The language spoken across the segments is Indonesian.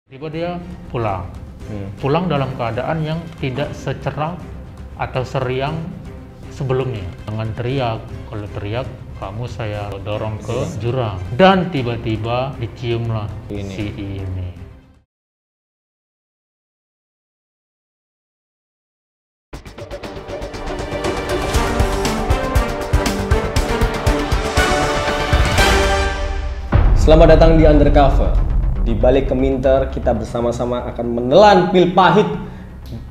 Tiba dia pulang. Pulang dalam keadaan yang tidak secerah atau seriang sebelumnya. Jangan teriak. Kalau teriak, kamu saya dorong ke jurang. Dan tiba-tiba diciumlah si ini. Selamat datang di Undercover. Di balik keminter, kita bersama-sama akan menelan pil pahit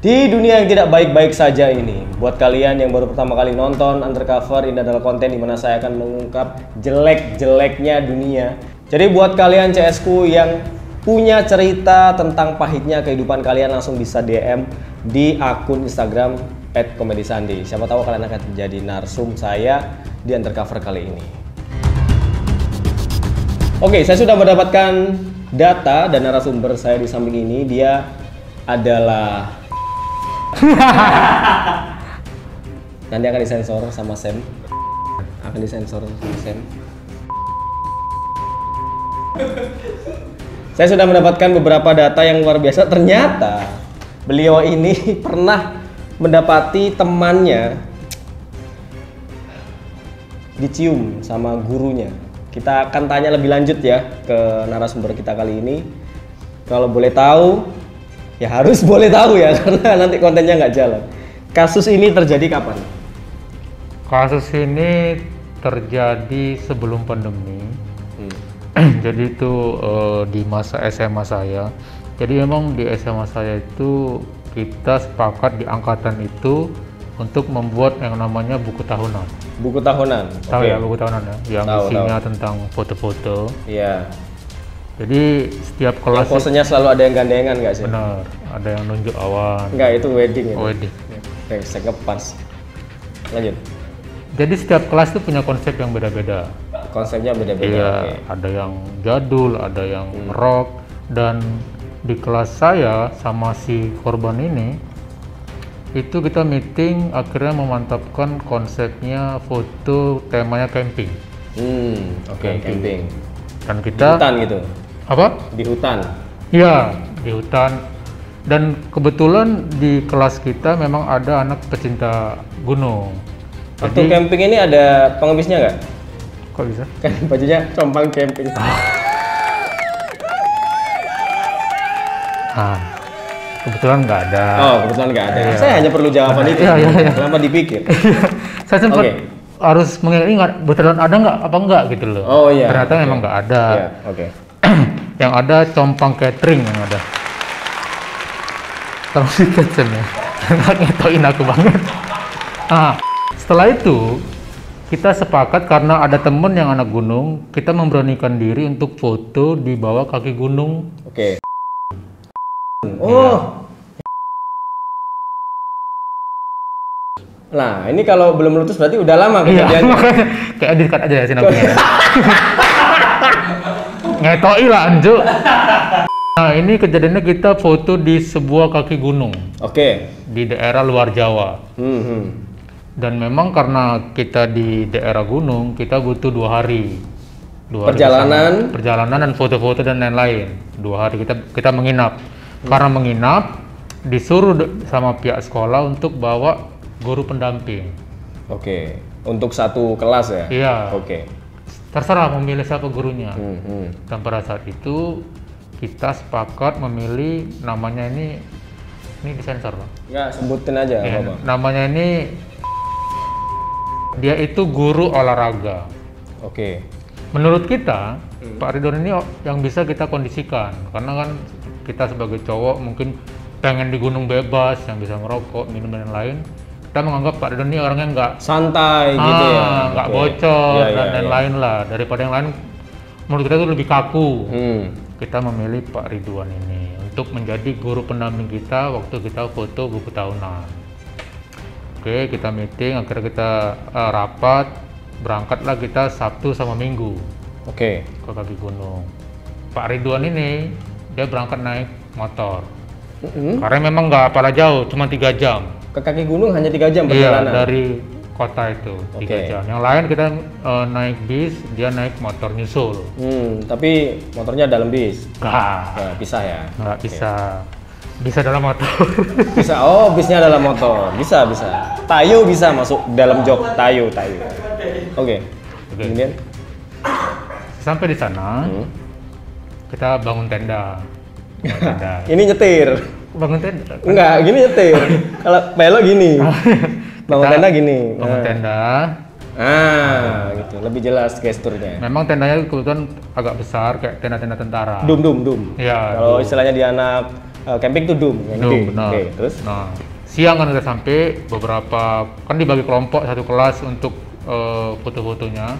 di dunia yang tidak baik-baik saja ini. Buat kalian yang baru pertama kali nonton Undercover, ini adalah konten di mana saya akan mengungkap jelek-jeleknya dunia. Jadi buat kalian CS-ku yang punya cerita tentang pahitnya kehidupan kalian, langsung bisa DM di akun Instagram @komedisandi. Siapa tahu kalian akan menjadi narsum saya di Undercover kali ini. Oke, saya sudah mendapatkan data dan narasumber saya di samping ini. Dia adalah nanti akan disensor sama Sam. Akan disensor sama Sam. Saya sudah mendapatkan beberapa data yang luar biasa. Ternyata beliau ini pernah mendapati temannya dicium sama gurunya. Kita akan tanya lebih lanjut ya ke narasumber kita kali ini. Kalau boleh tahu, ya harus boleh tahu ya, karena nanti kontennya nggak jalan. Kasus ini terjadi kapan? Kasus ini terjadi sebelum pandemi. Jadi itu di masa SMA saya. Jadi memang di SMA saya itu kita sepakat di angkatan itu untuk membuat yang namanya buku tahunan. Buku tahunan. Tahu ya buku tahunan ya, yang isinya tentang foto-foto. Iya. Jadi setiap kelas. Yang posenya selalu ada yang gandengan nggak sih? Benar. Ada yang nunjuk awan. Enggak, itu wedding. Itu. Wedding. Oke, saya ngepas. Lanjut. Jadi setiap kelas itu punya konsep yang beda-beda. Konsepnya beda-beda. Iya. Ada yang jadul, ada yang rock, dan di kelas saya sama si korban ini. Itu kita meeting akhirnya memantapkan konsepnya foto temanya camping. Oke, camping. Dan kita di hutan gitu. Apa? Di hutan. Iya, di hutan. Dan kebetulan di kelas kita memang ada anak pecinta gunung. Waktu camping ini ada pengemisnya nggak? Kok bisa? Kan bajunya compang camping. Kebetulan nggak ada. Oh, kebetulan nggak ada. Iya. Saya hanya perlu jawaban itu. Iya. Kenapa dipikir? Saya sempat harus mengingat betulan ada nggak apa enggak gitu loh. Oh iya. Ternyata memang nggak ada. Iya, oke. Yang ada compang catering yang ada. Terus kitchen ya. Ngetoin aku banget. Setelah itu kita sepakat karena ada temen yang anak gunung, kita memberanikan diri untuk foto di bawah kaki gunung. Oke. Oh. Nah, ini kalau belum meletus berarti udah lama kejadiannya. Makanya kayak dikat aja ya sinapnya. Ngetoi lah anjuk. Nah, ini kejadiannya kita foto di sebuah kaki gunung. Oke. Di daerah luar Jawa. Dan memang karena kita di daerah gunung, kita butuh 2 hari. Perjalanan dan foto-foto dan lain-lain. 2 hari kita menginap. Karena menginap, disuruh sama pihak sekolah untuk bawa guru pendamping. Oke. Untuk satu kelas ya? Iya. Oke. Terserah memilih siapa gurunya. Dan pada saat itu kita sepakat memilih namanya ini disensor Bang. Nggak, sebutin aja Ya, apa? namanya ini dia itu guru olahraga. Oke. Menurut kita Pak Ridwan ini yang bisa kita kondisikan, karena kan kita sebagai cowok mungkin pengen di gunung bebas, yang bisa ngerokok, minum dan lain-lain. Kita menganggap Pak Ridwan ini orangnya nggak santai gitu ya, nggak bocor ya, dan lain-lain lah. Daripada yang lain, menurut kita itu lebih kaku. Kita memilih Pak Ridwan ini untuk menjadi guru pendamping kita waktu kita foto buku tahunan. Oke, kita meeting, akhirnya kita rapat, berangkatlah kita Sabtu sama Minggu. Oke. Ke kaki gunung. Pak Ridwan ini dia berangkat naik motor. Karena memang nggak apalah jauh, cuma 3 jam. Ke kaki gunung hanya 3 jam Iya, perjalanan. dari kota itu 3 Oke. jam. Yang lain kita naik bis, dia naik motor nyusul. Tapi motornya dalam bis. Nggak Bisa ya. nggak bisa. Bisa dalam motor. Bisa. Oh, bisnya dalam motor. Bisa. Tayo bisa masuk dalam jok. Tayo. Oke. Kemudian Sampai di sana, kita bangun tenda. ini nyetir. Bangun tenda. Enggak, gini nyetir. Kalau belok gini. Bangun Kita tenda gini. Bangun tenda. Gitu. Lebih jelas gesturnya. Memang tendanya kebetulan agak besar, kayak tenda-tenda tentara. Dum. Ya, Kalau istilahnya di anak camping tuh dum. Yang gede. benar. Oke, terus? Nah, siang kan kita sampai, beberapa kan dibagi kelompok satu kelas untuk foto-fotonya.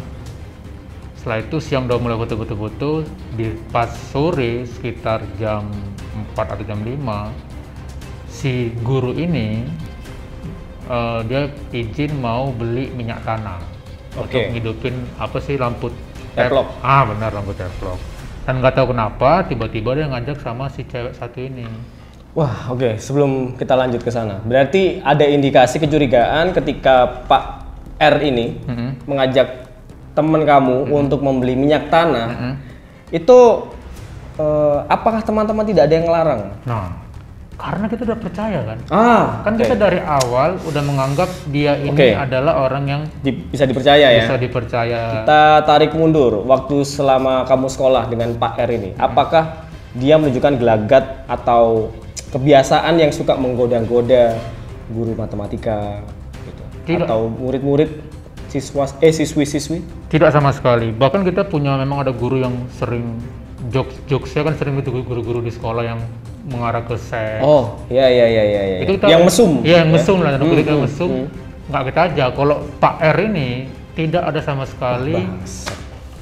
Setelah itu siang udah mulai foto-foto, di pas sore sekitar jam 4 atau jam 5 si guru ini dia izin mau beli minyak tanah untuk Oke. ngidupin apa sih lampu Teflon. benar, lampu teflon. Dan nggak tahu kenapa tiba-tiba dia ngajak sama si cewek satu ini. Wah, oke. Sebelum kita lanjut ke sana, berarti ada indikasi kecurigaan ketika Pak R ini mengajak teman kamu untuk membeli minyak tanah. Itu apakah teman-teman tidak ada yang ngelarang? Nah, karena kita udah percaya kan. Kan oke. kita dari awal udah menganggap dia ini Oke. adalah orang yang Bisa dipercaya ya. bisa dipercaya. Kita tarik mundur waktu selama kamu sekolah dengan Pak R ini. Apakah dia menunjukkan gelagat atau kebiasaan yang suka menggoda-goda guru matematika gitu? Tidak. Atau murid-murid siswi-siswi? Tidak sama sekali. Bahkan kita punya memang ada guru yang sering jokes-jokesnya kan sering itu guru-guru di sekolah yang mengarah ke seks. Oh, iya. Itu kita, Yang mesum. Iya, yang mesum lah. Dan ketika Hmm. mesum, nggak kita aja. Kalau Pak R ini tidak ada sama sekali.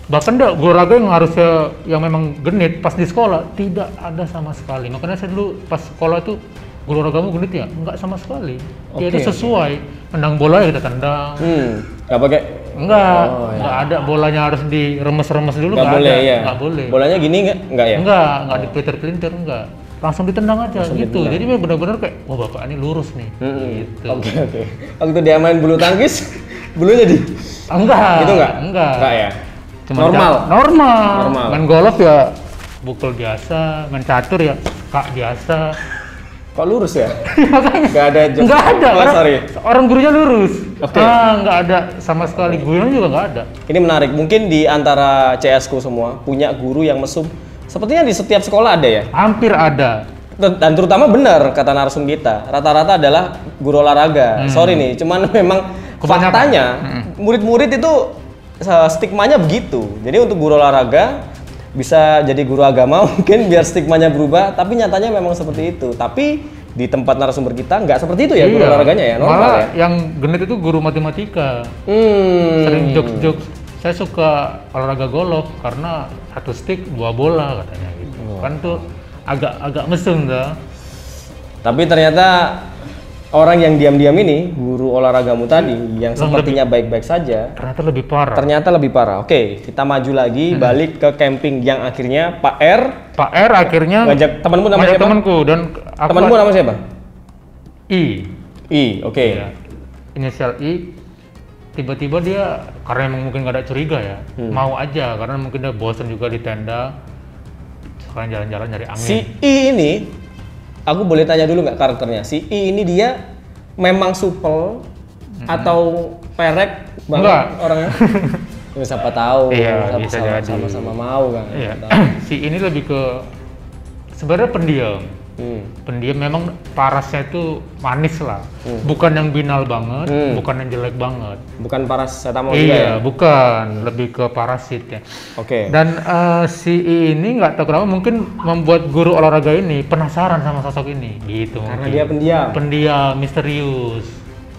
Bahkan guru olahraga yang harusnya yang memang genit pas di sekolah tidak ada sama sekali. Makanya saya dulu pas sekolah itu guru olahragamu genit ya? Enggak sama sekali. Dia itu Oke, sesuai. Tendang bola ya kita tendang. Nggak pakai. Enggak, Oh, ya. enggak ada bolanya harus diremes-remes dulu, Nggak enggak boleh ada. ya. Enggak boleh. Bolanya gini nggak ya? Enggak dipelintir-pelintir, enggak. Langsung ditendang aja gitu. ditendang. Jadi memang benar-benar kayak, wah bapak ini lurus nih. Gitu. Oke. Waktu dia main bulu tangkis, bulunya di Enggak. gitu nggak? Enggak. Nggak ya? Cuma Normal? Normal. Normal. Main golf ya pukul biasa, main catur ya kak biasa. Kok lurus ya? Makanya Nggak ada jok. enggak ada. Oh, sorry. Orang gurunya lurus. Oke. Enggak ada sama sekali. Gurunya juga enggak ada. Ini menarik. Mungkin di antara CS-ku semua punya guru yang mesum. Sepertinya di setiap sekolah ada ya. Hampir ada. Dan terutama benar kata narsum kita. Rata-rata adalah guru olahraga. Sorry nih, cuman memang Kebanyakan. faktanya murid-murid itu stigmanya begitu. Jadi untuk guru olahraga bisa jadi guru agama mungkin biar stigmanya berubah, tapi nyatanya memang seperti itu. Tapi di tempat narasumber kita nggak seperti itu ya guru olahraganya ya, normal Malah ya. yang genit itu guru matematika. Hmm. Sering jokes-jokes. Saya suka olahraga golf karena satu stick 2 bola katanya gitu. Kan tuh agak mesum dah. Tapi ternyata orang yang diam-diam ini, guru olahragamu tadi, yang sepertinya baik-baik saja, Ternyata lebih parah. ternyata lebih parah. Oke, kita maju lagi, balik ke camping yang akhirnya Pak R Pak R akhirnya ngajak temanmu namanya ngajak siapa? temanku dan aku Temanmu nama siapa? I. Oke. Iya. Inisial I. Tiba-tiba dia karena emang mungkin gak ada curiga ya, mau aja karena mungkin dia bosan juga di tenda. Sekarang jalan-jalan nyari angin. Si I ini, aku boleh tanya dulu nggak karakternya? Si I ini dia memang supel atau perek banget Enggak. orangnya? Ya, siapa tahu, Iya, bisa jadi. sama-sama mau kan. Iya. Siapa tahu. Si ini lebih ke sebenarnya pendiam. Pendiam memang parasnya itu manis lah. Bukan yang binal banget, bukan yang jelek banget. Bukan paracetamol juga ya? Iya, bukan, lebih ke parasit ya. Oke. Dan si I ini nggak tahu kenapa mungkin membuat guru olahraga ini penasaran sama sosok ini, gitu. Karena mungkin. dia pendiam. Pendiam, misterius.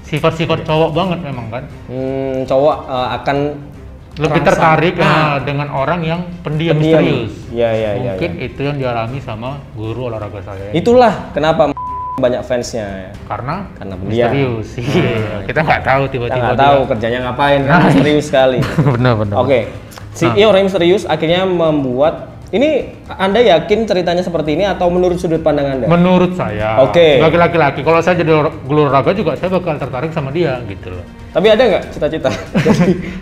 Sifat-sifat cowok banget memang kan. Cowok akan Lebih terasa. tertarik dengan orang yang pendiam, Pendiam. misterius. Iya. Mungkin itu yang dialami sama guru olahraga saya. Itulah kenapa banyak fansnya. Karena pendiam. misterius. Iya, kita nggak tahu Kita tiba-tiba nggak tahu kerjanya ngapain, kan misterius sekali. Benar-benar. Oke, si I orang yang misterius akhirnya membuat Ini Anda yakin ceritanya seperti ini atau menurut sudut pandang Anda? Menurut saya, Oke. sebagai laki-laki, kalau saya jadi guru olahraga juga saya bakal tertarik sama dia gitu loh. Tapi ada nggak cita-cita?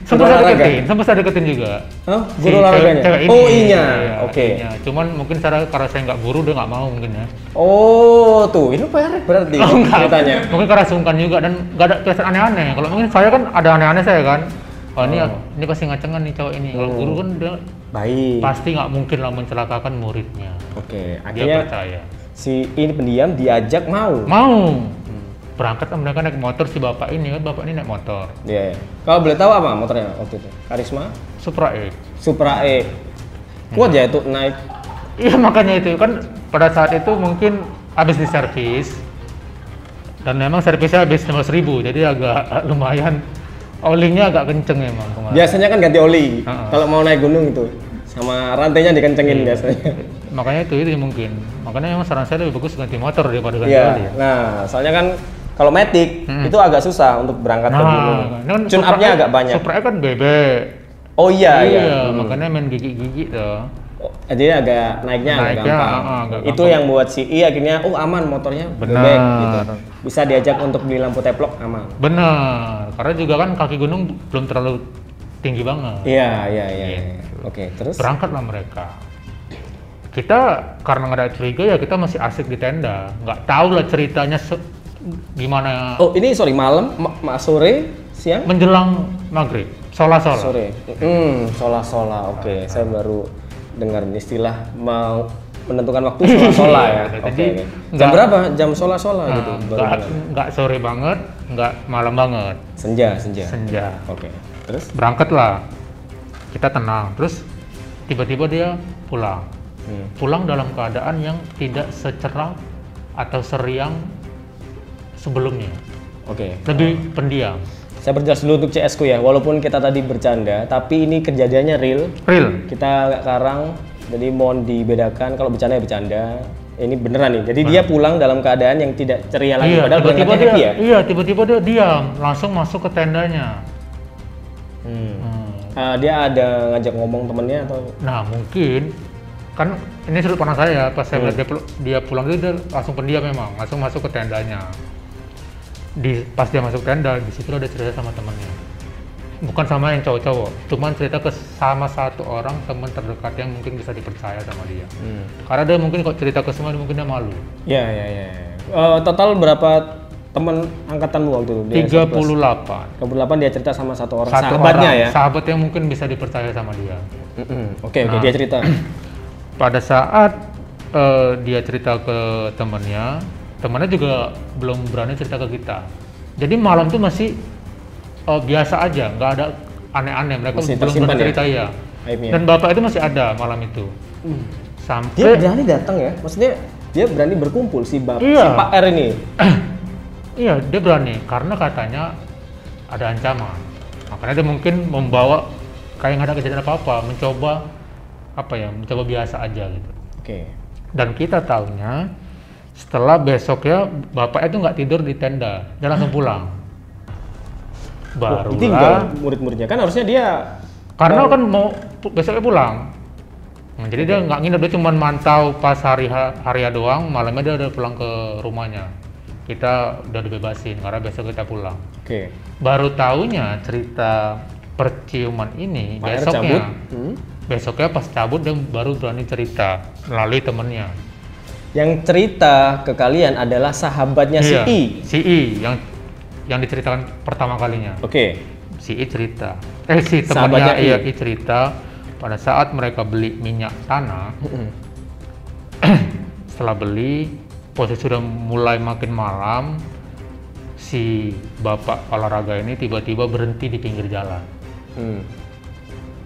Sempat saya deketin juga. Hah? Si Guru olahraganya? cewek ini. Oh iya, Iya, oke. iya. Cuman mungkin karena saya nggak guru, dia nggak mau mungkin ya. Oh tuh, ini perek berarti ceritanya. Mungkin karena sungkan juga dan nggak ada kebiasaan aneh-aneh. Kalau mungkin saya kan ada aneh-aneh saya kan. Oh ini pasti ngacengan nih cowok ini. Kalau guru kan dia Baik. pasti nggak mungkin lah mencelakakan muridnya. Oke, Dia akhirnya percaya. si ini pendiam diajak mau. Mau. Berangkat mereka naik motor si bapak ini kan, bapak ini naik motor. Iya. Kalau boleh tahu apa motornya waktu itu? Karisma? Supra E. Supra E. Kuat ya itu naik. Iya makanya itu kan pada saat itu mungkin habis diservis dan memang servisnya habis 15.000 jadi agak lumayan olingnya agak kenceng emang kemarin. Biasanya kan ganti oli. Heeh. Kalau mau naik gunung itu sama rantainya dikencengin biasanya. Makanya itu mungkin. Makanya memang saran saya lebih bagus ganti motor daripada ganti Iya. oli. Ya. Nah, soalnya kan kalau Matic itu agak susah untuk berangkat ke gunung. ini kan Tune up-nya agak banyak. Supra E kan bebek. Oh iya. Makanya main gigi-gigi tuh. Oh, jadi agak naiknya agak Naiknya, gampang. agak Itu gampang. yang buat si I akhirnya aman motornya Benar. bebek gitu. Bisa diajak untuk beli lampu teplok aman. Benar. Karena juga kan kaki gunung belum terlalu tinggi banget. Iya. Oke, terus? Berangkatlah mereka. Kita karena nggak ada curiga ya kita masih asik di tenda. Nggak tahu lah ceritanya gimana. Oh, ini sorry malam, sore, siang? Menjelang maghrib, sola-sola. Sore. Sola-sola. Oke, saya baru dengar istilah mau menentukan waktu sola-sola ya. Jadi, Oke. Jam nggak- berapa? Jam sola-sola gitu. Nah, Baru dengar. nggak sore banget, nggak malam banget, Senja. senja. Oke. Terus? Berangkatlah, kita tenang. Terus tiba-tiba dia pulang. Pulang dalam keadaan yang tidak secerah atau seriang sebelumnya. Oke. Lebih pendiam. Saya perjelas dulu untuk CS ku ya. Walaupun kita tadi bercanda, tapi ini kejadiannya real. Real. Kita agak karang, jadi mohon dibedakan. Kalau bercanda ya bercanda. Ini beneran nih. Jadi dia pulang dalam keadaan yang tidak ceria lagi. Padahal tiba-tiba berangkatnya dia, happy ya. Iya, tiba-tiba dia diam, langsung masuk ke tendanya. Dia ada ngajak ngomong temennya atau? Nah, mungkin kan ini sudut pandang saya pas saya lihat dia pulang itu dia langsung pendiam memang, langsung masuk ke tendanya. Pas dia masuk tenda, di situ ada cerita sama temannya. Bukan sama yang cowok-cowok, cuman cerita sama satu orang teman terdekat yang mungkin bisa dipercaya sama dia. Karena dia mungkin kok cerita ke semua mungkin dia malu. Iya. Total berapa teman angkatanmu waktu itu? Dia 38. 38 dia cerita sama satu orang Satu sahabatnya orang, ya. sahabat yang mungkin bisa dipercaya sama dia. Oke, dia cerita. Pada saat dia cerita ke temannya juga belum berani cerita ke kita. Jadi malam tuh masih biasa aja, nggak ada aneh-aneh. Mereka Masih belum tersimpan berani cerita ya. Aibnya. Dan bapak itu masih ada malam itu. Sampai Dia berani datang ya? Maksudnya dia berani berkumpul si Iya. Pak R ini. iya dia berani karena katanya ada ancaman. Makanya dia mungkin membawa kayak nggak ada kejadian apa-apa, mencoba biasa aja gitu. Oke. Dan kita tahunya setelah besoknya bapak itu nggak tidur di tenda, dia langsung pulang. Ditinggal murid-muridnya kan harusnya dia karena kan mau besoknya pulang. Nah, jadi dia nggak nginep, dia cuma mantau pas hari doang, malamnya dia udah pulang ke rumahnya. Kita udah dibebasin karena besok kita pulang. Oke. Baru tahunya cerita perciuman ini Pak R cabut. besoknya pas cabut dia baru berani cerita melalui temennya. Yang cerita ke kalian adalah sahabatnya si I. Si I yang diceritakan pertama kalinya. Oke. Si I cerita. Si Sahabatnya temannya I. I cerita pada saat mereka beli minyak tanah. Setelah beli, posisi sudah mulai makin malam. Si bapak olahraga ini tiba-tiba berhenti di pinggir jalan.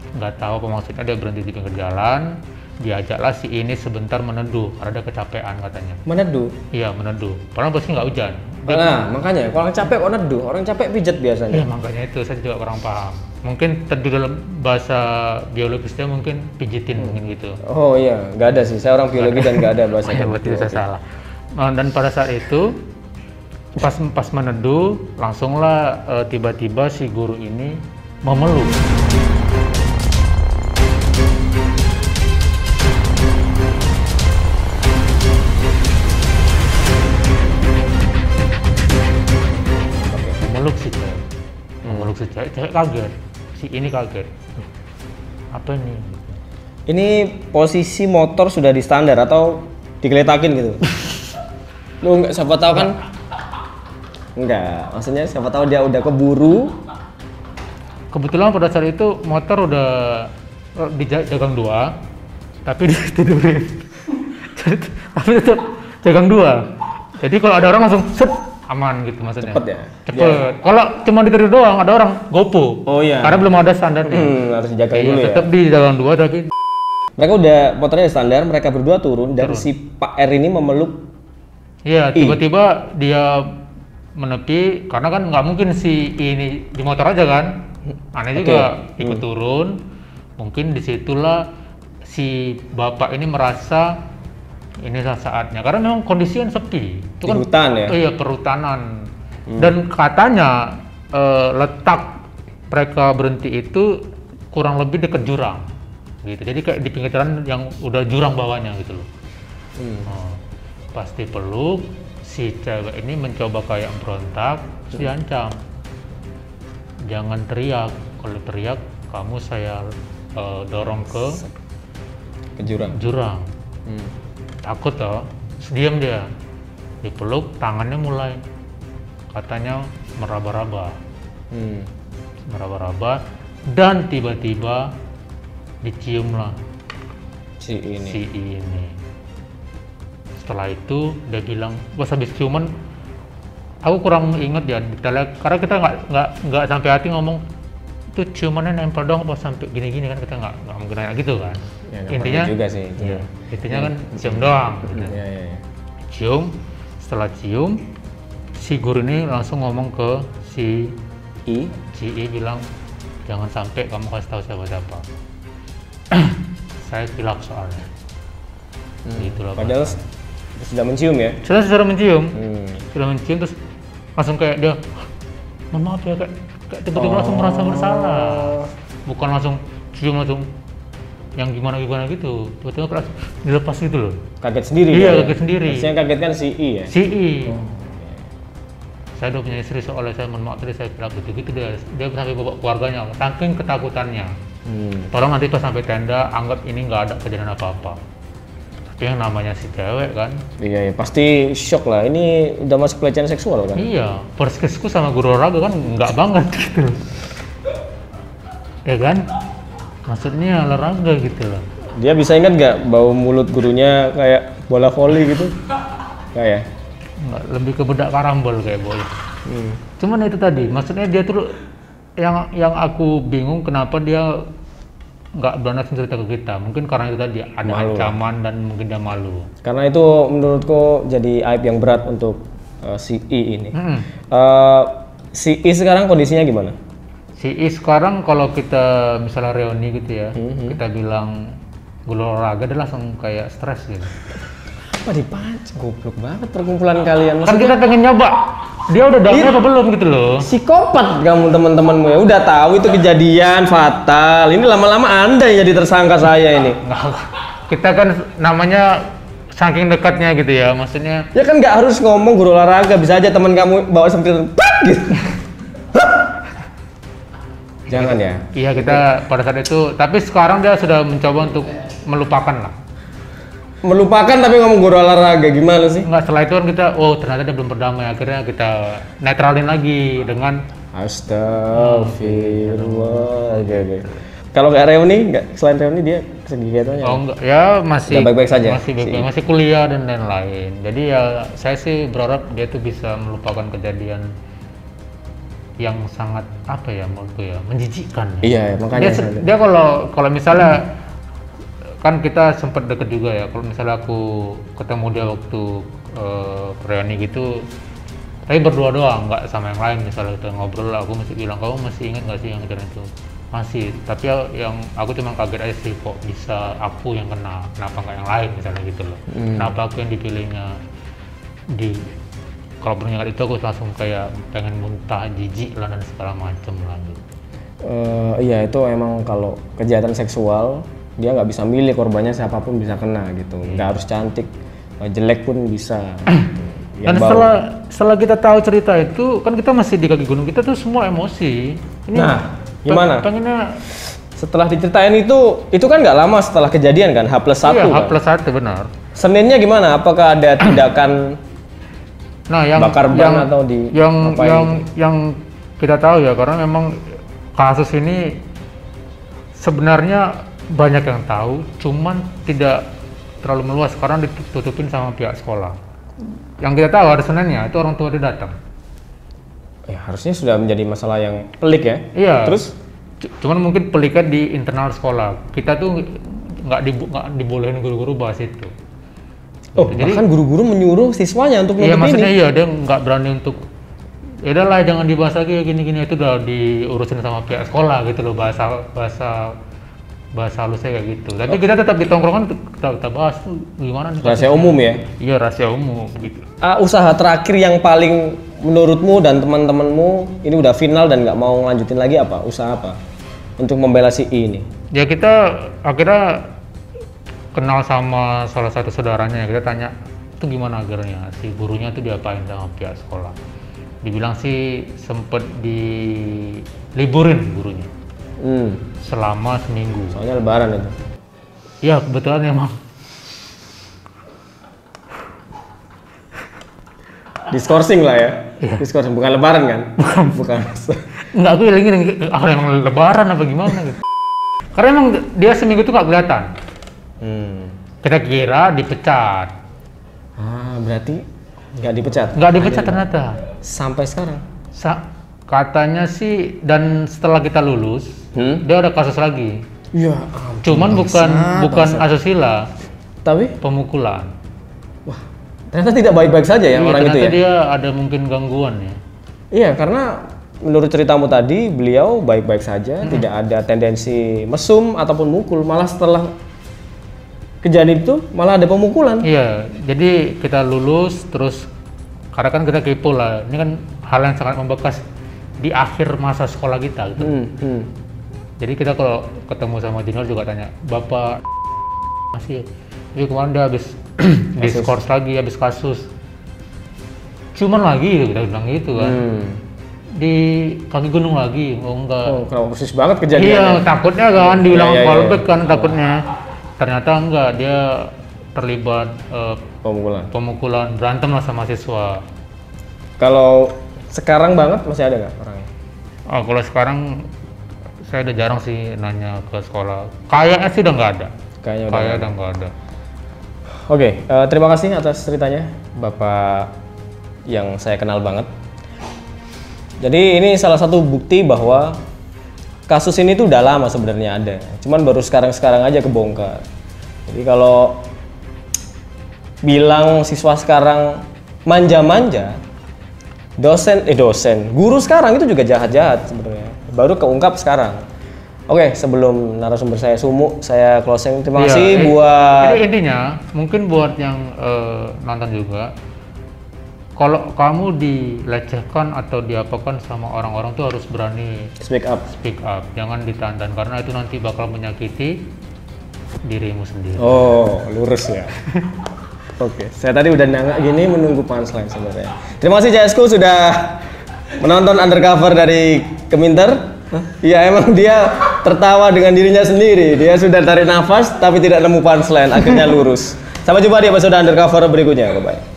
Nggak tahu apa maksudnya, dia berhenti di pinggir jalan. Diajaklah si ini sebentar meneduh karena dia kecapean katanya. Meneduh. Iya meneduh. Padahal posisinya nggak hujan. Nah, makanya kalau orang capek kok neduh, orang capek pijet biasanya. Iya makanya itu saya juga kurang paham. Mungkin teduh dalam bahasa biologisnya mungkin pijitin mungkin gitu. Oh iya, nggak ada sih. Saya orang biologi dan nggak ada bahasa Ya, berarti saya salah. Nah, dan pada saat itu pas meneduh langsunglah tiba-tiba si guru ini memeluk. kaget, si ini kaget. Apa ini? Ini posisi motor sudah di standar atau digeletakin gitu? Lu nggak, siapa tahu kan? Enggak, maksudnya siapa tahu dia udah keburu. Kebetulan pada saat itu motor udah di jagang 2, tapi ditidurin. Tapi tetap jagang 2. Jadi kalau ada orang langsung set, aman gitu maksudnya. Cepet ya? Cepet. Kalau cuma ditidur doang, ada orang gopo. Oh iya. Karena belum ada standarnya. Harus dijaga Iya, dulu ya. tetap di jagang 2 tapi Mereka udah motornya di standar, mereka berdua turun dan si Pak R ini memeluk. iya, tiba-tiba dia menepi karena kan nggak mungkin si ini di motor aja kan. Aneh juga ikut turun. Mungkin disitulah si bapak ini merasa inilah saatnya karena memang kondisi kan sepi. Itu Di kan hutan ya? Iya, perhutanan. Dan katanya letak mereka berhenti itu kurang lebih dekat jurang. Gitu. Jadi kayak di pinggir jalan yang udah jurang bawahnya gitu loh. Nah, pasti peluk, si cewek ini mencoba kayak berontak, terus diancam. Jangan teriak, kalau teriak kamu saya dorong ke jurang. Takut toh, terus diam dia. Dipeluk, tangannya mulai katanya meraba-raba. Meraba-raba dan tiba-tiba diciumlah Si ini. Setelah itu dia bilang, pas habis ciuman, aku kurang inget ya detailnya, karena kita nggak sampai hati ngomong itu ciumannya nempel dong pas sampai gini-gini kan, kita nggak mungkin nanya gitu kan. Ya, Intinya juga sih. iya, intinya kan cium doang. Gitu. Iya. Cium, setelah cium, si guru ini langsung ngomong ke si I bilang, jangan sampai kamu kasih tahu siapa-siapa. Saya kilaf soalnya. Gitulah. Padahal sudah mencium ya? Sudah mencium. Sudah mencium terus langsung kayak dia, mohon maaf ya, kayak tiba-tiba langsung merasa bersalah. Bukan langsung cium langsung yang gimana gitu. Tiba-tiba langsung dilepas gitu loh. Kaget sendiri. Iya, ya? kaget sendiri. Yang kaget kan si I ya? Si I. Saya udah punya istri, soalnya saya mohon maaf tadi saya bilang gitu dia sampai bawa keluarganya, saking ketakutannya. Tolong nanti pas sampai tenda anggap ini nggak ada kejadian apa-apa. Tapi yang namanya si cewek kan. Iya, pasti shock lah. Ini udah masuk pelecehan seksual kan? Iya, first kiss-ku sama guru olahraga kan nggak banget gitu. Ya kan? Maksudnya olahraga gitu loh. Dia bisa ingat nggak bau mulut gurunya kayak bola voli gitu? Kayak? Nggak, lebih ke bedak karambol kayak boy. Cuman itu tadi, maksudnya dia tuh yang aku bingung kenapa dia nggak berani cerita ke kita. Mungkin karena itu tadi ada Malu. ancaman dan mungkin dia malu. Karena itu menurutku jadi aib yang berat untuk si I ini. Si I sekarang kondisinya gimana? Si I sekarang kalau kita misalnya reuni gitu ya, kita bilang guru olahraga dia langsung kayak stres gitu. Apa dipancing? Goblok banget perkumpulan kalian. Kan kita pengen nyoba, dia udah damai apa belum gitu loh. Psikopat kamu teman-temanmu ya. Udah tahu itu kejadian fatal. Ini lama-lama Anda yang jadi tersangka saya ini. Nah, kita kan namanya saking dekatnya gitu ya, maksudnya. Ya kan nggak harus ngomong guru olahraga, bisa aja teman kamu bawa seperti gitu. Jangan ya. Iya, kita pada saat itu, tapi sekarang dia sudah mencoba untuk melupakan lah. Melupakan tapi ngomong guru olahraga gimana sih? Enggak, setelah itu kan kita, oh ternyata dia belum berdamai, akhirnya kita netralin lagi dengan Astagfirullah. Oke. Kalau nggak reuni, nggak selain reuni dia kegiatannya? oh enggak, ya masih Udah baik-baik saja? masih baik-baik, masih kuliah dan lain-lain. Jadi ya saya sih berharap dia tuh bisa melupakan kejadian yang sangat apa ya menurutku ya menjijikkan. Iya, makanya Dia kalau misalnya kan kita sempat deket juga ya, kalau misalnya aku ketemu dia waktu reuni gitu, tapi berdua doang, nggak sama yang lain. Misalnya kita ngobrol, aku masih bilang, kamu masih ingat nggak sih yang kejadian itu? Masih, tapi yang aku cuma kaget aja sih, kok bisa aku yang kena, kenapa nggak yang lain misalnya gitu loh. Kenapa aku yang dipilihnya kalau mengingat itu aku langsung kayak pengen muntah, jijik lah dan segala macem lah gitu. Iya, itu emang kalau kejahatan seksual dia nggak bisa milih korbannya, siapapun bisa kena gitu. Nggak harus cantik, jelek pun bisa. Dan setelah kita tahu cerita itu, kan kita masih di kaki gunung, kita tuh semua emosi. Ini Gimana? Pengennya Setelah diceritain itu kan nggak lama setelah kejadian kan, H+1 iya, kan? H+1 benar. Seninnya gimana? Apakah ada tindakan Nah, yang bakar ban atau di yang kita tahu ya, karena memang kasus ini sebenarnya banyak yang tahu, cuman tidak terlalu meluas karena ditutupin sama pihak sekolah. Yang kita tahu hari Seninnya itu orang tua dia datang. Ya, harusnya sudah menjadi masalah yang pelik ya. Iya. Terus Cuman mungkin peliknya di internal sekolah. Kita tuh nggak dibolehin guru-guru bahas itu. oh, Jadi, bahkan guru-guru menyuruh siswanya untuk iya, nutup maksudnya ini. iya, dia nggak berani untuk ya udahlah jangan dibahas lagi ya gini-gini, itu udah diurusin sama pihak sekolah gitu loh, bahasa halusnya kayak gitu. Tapi kita tetap di tongkrongan kita bahas tuh gimana nih Rahasia kasusnya. umum ya. Iya, rahasia umum gitu. Usaha terakhir yang paling menurutmu dan teman-temanmu ini udah final dan nggak mau ngelanjutin lagi apa? Usaha apa untuk membela si I ini? Ya kita akhirnya kenal sama salah satu saudaranya, kita tanya itu gimana akhirnya si gurunya tuh diapain sama pihak sekolah. Dibilang sih sempet diliburin gurunya selama seminggu. Soalnya lebaran itu. Ya kebetulan emang Diskorsing lah ya. Diskorsing bukan lebaran kan? Bukan. enggak, aku lagi emang lebaran apa gimana gitu. Karena emang dia seminggu tuh gak kelihatan. Kita kira dipecat. Berarti nggak dipecat? Nggak dipecat ternyata. Sampai sekarang? Katanya sih, dan setelah kita lulus, dia ada kasus lagi. Iya. Cuman bukan asusila, Tapi? pemukulan. Wah, ternyata tidak baik-baik saja ya orang itu ya? Ternyata dia ada mungkin gangguan ya. Iya, karena menurut ceritamu tadi, beliau baik-baik saja, tidak ada tendensi mesum ataupun mukul, malah setelah kejadian itu malah ada pemukulan. Iya, jadi kita lulus terus, karena kan kita kepo lah, ini kan hal yang sangat membekas di akhir masa sekolah kita gitu. Jadi kita kalau ketemu sama junior juga tanya, Bapak masih, ya kemarin dia habis diskors lagi, habis kasus. Cuman lagi kita bilang gitu kan. Di kaki gunung lagi, enggak. Oh, kenapa persis banget kejadiannya? Iya, takutnya kan dibilang Iya. fallback kan takutnya. Ternyata enggak, dia terlibat pemukulan, berantem lah sama siswa. Kalau sekarang banget masih ada nggak orangnya? Oh, kalau sekarang saya udah jarang sih nanya ke sekolah. Kayaknya sih udah nggak ada. Kayaknya udah nggak ada. Oke, terima kasih atas ceritanya, Bapak yang saya kenal banget. Jadi ini salah satu bukti bahwa kasus ini tuh udah lama sebenarnya ada, cuman baru sekarang aja kebongkar. Jadi kalau bilang siswa sekarang manja-manja, guru sekarang itu juga jahat-jahat sebenarnya. Baru keungkap sekarang. Oke, sebelum narasumber saya Sumu, saya closing. Terima kasih buat. Jadi intinya, mungkin buat yang nonton juga, kalau kamu dilecehkan atau diapakan sama orang-orang tuh harus berani speak up. Jangan ditahan, karena itu nanti bakal menyakiti dirimu sendiri. Oh, lurus ya. Oke, saya tadi udah nangak gini menunggu punchline sebenarnya. Terima kasih CSku sudah menonton Undercover dari Keminter. Iya, emang dia tertawa dengan dirinya sendiri. Dia sudah tarik nafas tapi tidak nemu punchline, akhirnya lurus. Sampai jumpa di episode Undercover berikutnya. Bye-bye.